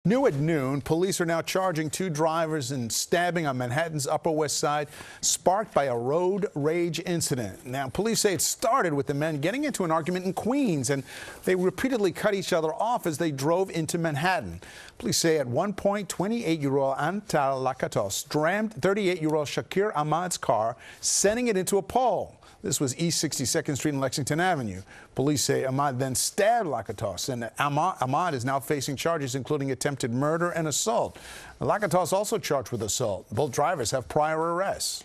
New at noon, police are now charging two drivers in stabbing on Manhattan's Upper West Side, sparked by a road rage incident. Now, police say it started with the men getting into an argument in Queens, and they repeatedly cut each other off as they drove into Manhattan. Police say at one point, 28-year-old Antal Lakatos rammed 38-year-old Shakir Ahmad's car, sending it into a pole. This was East 62nd Street and Lexington Avenue. Police say Ahmad then stabbed Lakatos, and Ahmad is now facing charges including attempted murder and assault. Lakatos also charged with assault. Both drivers have prior arrests.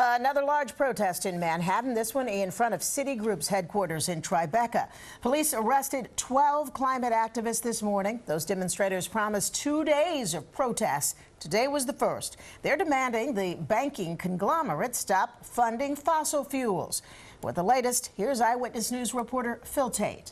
Another large protest in Manhattan, this one in front of Citigroup's headquarters in Tribeca. Police arrested 12 climate activists this morning. Those demonstrators promised 2 days of protests. Today was the first. They're demanding the banking conglomerate stop funding fossil fuels. With the latest, here's Eyewitness News reporter Phil Taitt.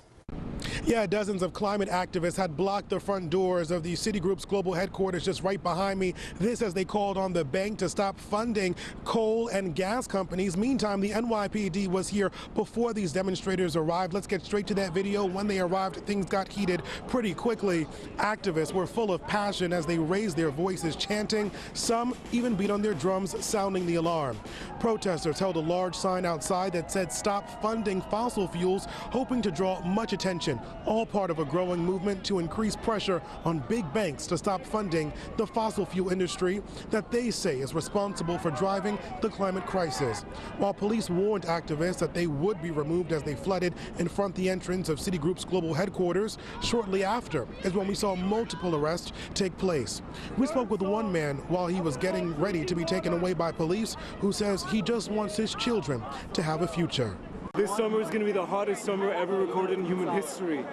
Yeah, dozens of climate activists had blocked the front doors of the Citigroup's global headquarters just right behind me. This as they called on the bank to stop funding coal and gas companies. Meantime, the NYPD was here before these demonstrators arrived. Let's get straight to that video. When they arrived, things got heated pretty quickly. Activists were full of passion as they raised their voices, chanting. Some even beat on their drums, sounding the alarm. Protesters held a large sign outside that said "Stop funding fossil fuels," hoping to draw much attention. All part of a growing movement to increase pressure on big banks to stop funding the fossil fuel industry that they say is responsible for driving the climate crisis. While police warned activists that they would be removed as they flooded in front the entrance of Citigroup's global headquarters, shortly after is when we saw multiple arrests take place. We spoke with one man while he was getting ready to be taken away by police, who says he just wants his children to have a future. This summer is going to be the hottest summer ever recorded in human history.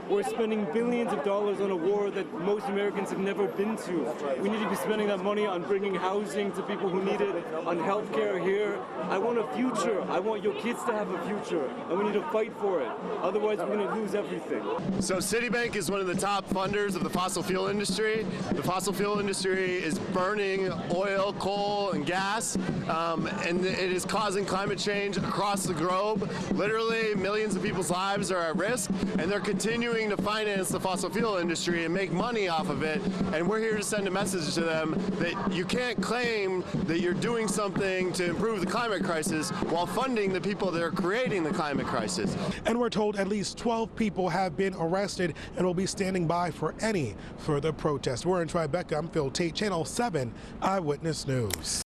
We're spending billions of dollars on a war that most Americans have never been to. We need to be spending that money on bringing housing to people who need it, on health care here. I want a future. I want your kids to have a future, and we need to fight for it. Otherwise, we're going to lose everything. So Citibank is one of the top funders of the fossil fuel industry. The fossil fuel industry is burning oil, coal, and gas, and it is causing climate change across the globe. Literally, millions of people's lives are at risk, and they're continuing to finance the fossil fuel industry and make money off of it. And we're here to send a message to them that you can't claim that you're doing something to improve the climate crisis while funding the people that are creating the climate crisis. And we're told at least 12 people have been arrested and will be standing by for any further protest. We're in Tribeca. I'm Phil Taitt, Channel 7 Eyewitness News.